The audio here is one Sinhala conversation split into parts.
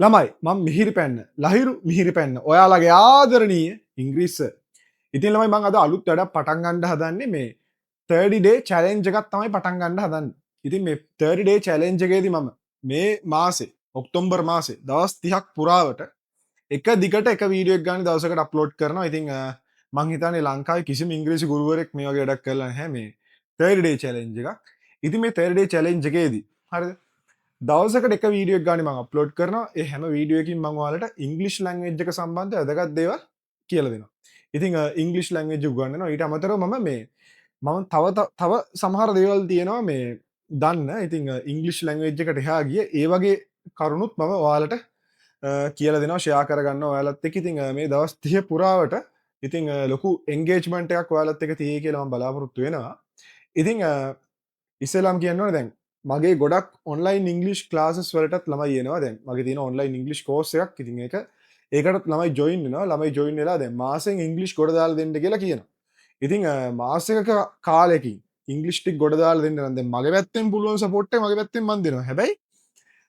ළමයි මම මිහිරි පැන්න ලහිරු මිහිරි පැන්න ඔයාලගේ ආදරණීය ඉංග්‍රීස ඉතින් ළමයි මං අද අලුත් වැඩක් පටන් ගන්න හදන්නේ මේ 30 day challenge එකක් තමයි පටන් ගන්න හදන්නේ. ඉතින් මේ 30 day challenge එකේදී මම මේ මාසේ ඔක්තෝබර් මාසේ දවස් 30ක් පුරාවට එක දිගට එක වීඩියෝ එකක් ගන්න දවසකට අප්ලෝඩ් කරනවා. ඉතින් මං හිතන්නේ ලංකාවේ කිසිම ඉංග්‍රීසි ගුරුවරයෙක් මේ වගේ වැඩක් කරලා නැහැ මේ 30 day challenge එකක්. ඉතින් මේ 30 day challenge එකේදී හරිද දවසකට එක වීඩියෝ එකක් ගානේ මම අප්ලෝඩ් කරනවා. ඒ හැම වීඩියෝ එකකින් මම ඔයාලට ඉංග්‍රීසි ලැන්ග්වේජ් එක සම්බන්ධ වැදගත් දේවල් කියලා දෙනවා. ඉතින් ඉංග්‍රීසි ලැන්ග්වේජ් උගන්වනවා. ඊට අමතරව මම තව සමහර දේවල් තියෙනවා මේ දන්න. ඉතින් ඉංග්‍රීසි ලැන්ග්වේජ් එකට එහා ගිය ඒ වගේ කරුණුත් මම ඔයාලට කියලා දෙනවා, ෂෙයා කරගන්නවා ඔයාලත් එක්ක. ඉතින් මේ දවස් 30 පුරාවට ඉතින් ලොකු එන්ගේජ්මන්ට් එකක් ඔයාලත් එක්ක තියෙයි කියලා මම බලාපොරොත්තු වෙනවා. ඉතින් ඉස්සෙල්ලාම කියන්න ඕනේ දැන් මගේ ගොඩක් ඔන්ලයින් ඉංග්ලිෂ් ක්ලාසස් වලටත් ළමයි එනවා. දැන් මගේ තියෙන ඔන්ලයින් ඉංග්ලිෂ් කෝස් එකක්. ඉතින් ඒකටත් ළමයි ජොයින් වෙනවා. ළමයි ජොයින් වෙලා දැන් මාසෙන් ඉංග්ලිෂ් ගොඩ දාලා දෙන්න කියලා කියනවා. ඉතින් මාසෙක කාලෙකින් ඉංග්ලිෂ් ටික ගොඩ දාලා දෙන්න නම් දැන් මගේ පැත්තෙන් පුළුවන් සපෝට් එක මගේ පැත්තෙන් මම දෙනවා. හැබැයි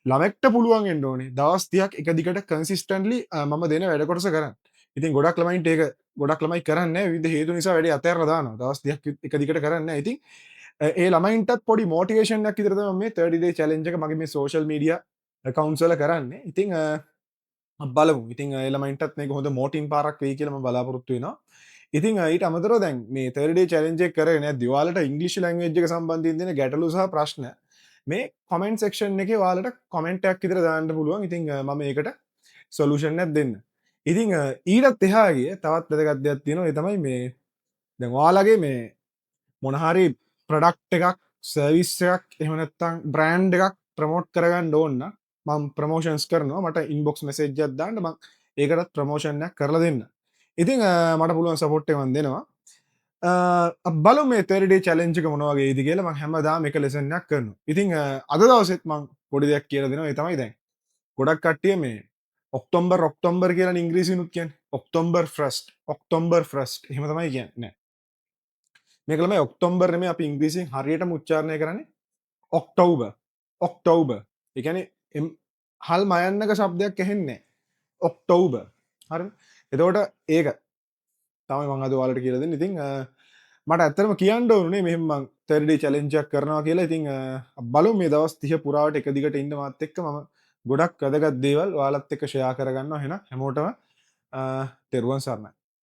ළමෙක්ට පුළුවන් වෙන්න ඕනේ දවස් 30ක් එක දිගට කන්සිස්ටන්ට්ලි මම දෙන වැඩ කොටස කරන්න. ඉතින් ගොඩක් ළමයින්ට ඒක ගොඩක් ළමයි කරන්නේ නැහැ. විවිධ හේතු නිසා වැඩේ අතහැරලා දානවා. දවස් 30ක් එක දිගට කරන්නේ නැහැ. ඉතින් ඒ ළමයින්ටත් පොඩි මොටිවේෂන් එකක් විතර තමයි මේ 30 day challenge එක මගේ මේ social media accounts වල කරන්නේ. ඉතින් බලමු. ඉතින් ඒ ළමයින්ටත් මේක හොඳ මෝටින් පාරක් වෙයි කියලා මම බලාපොරොත්තු වෙනවා. ඉතින් ඊට අමතරව දැන් මේ 30 day challenge එක කරගෙන යද්දී ඔයාලට ඉංග්‍රීසි ලැන්ග්වේජ් එක සම්බන්ධයෙන් තියෙන ගැටලු සහ ප්‍රශ්න මේ comment section එකේ ඔයාලට comment එකක් විතර දාන්න පුළුවන්. ඉතින් මම ඒකට solution එකක් දෙන්න. ඉතින් ඊටත් එහා ගිය තවත් වැදගත් දෙයක් තියෙනවා. ඒ තමයි මේ දැන් ඔයාලගේ මේ මොන හරි ප්‍රොඩක්ට් එකක්, සර්විස් එකක්, එහෙම නැත්නම් බ්‍රෑන්ඩ් එකක් ප්‍රමෝට් කරගන්න ඕන නම් මම ප්‍රමෝෂන්ස් කරනවා. මට ඉන්බොක්ස් මෙසේජ් එකක් දාන්න මම ඒකටත් ප්‍රමෝෂන් එකක් කරලා දෙන්න. ඉතින් මට පුළුවන් සපෝට් එක මම දෙනවා. බලමු මේ 30 day challenge එක මොන වගේද කියලා. මම හැමදාම එක ලෙසන් එකක් කරනවා. ඉතින් අද දවසෙත් මම පොඩි දෙයක් කියලා දෙනවා. ඒ තමයි දැන් ගොඩක් කට්ටිය මේ ඔක්තෝබර් කියලා ඉංග්‍රීසිනුත් කියන්නේ. ඔක්තෝබර් 1st එහෙම තමයි කියන්නේ. නෑ. මේක ළමයි ඔක්තෝබර් නෙමෙයි අපි ඉංග්‍රීසියෙන් හරියටම උච්චාරණය කරන්නේ ඔක්ටෝබර්. ඔක්ටෝබර්. ඒ කියන්නේ හල් මයන්නක શબ્දයක් ඇහෙන්නේ නැහැ. ඔක්ටෝබර්. හරිද? එතකොට ඒක තමයි මම අද ඔයාලට කියලා දෙන්නේ. ඉතින් මට ඇත්තටම කියන්න ඕනේ මෙහෙම මම 30 day challenge එකක් කරනවා කියලා. ඉතින් බලමු මේ දවස් 30 පුරාවට එක දිගට ඉන්න මාත් එක්ක මම ගොඩක් වැදගත් දේවල් ඔයාලත් එක්ක ෂෙයා කරගන්නවා. එහෙනම් හැමෝටම තෙරුවන් සරණයි.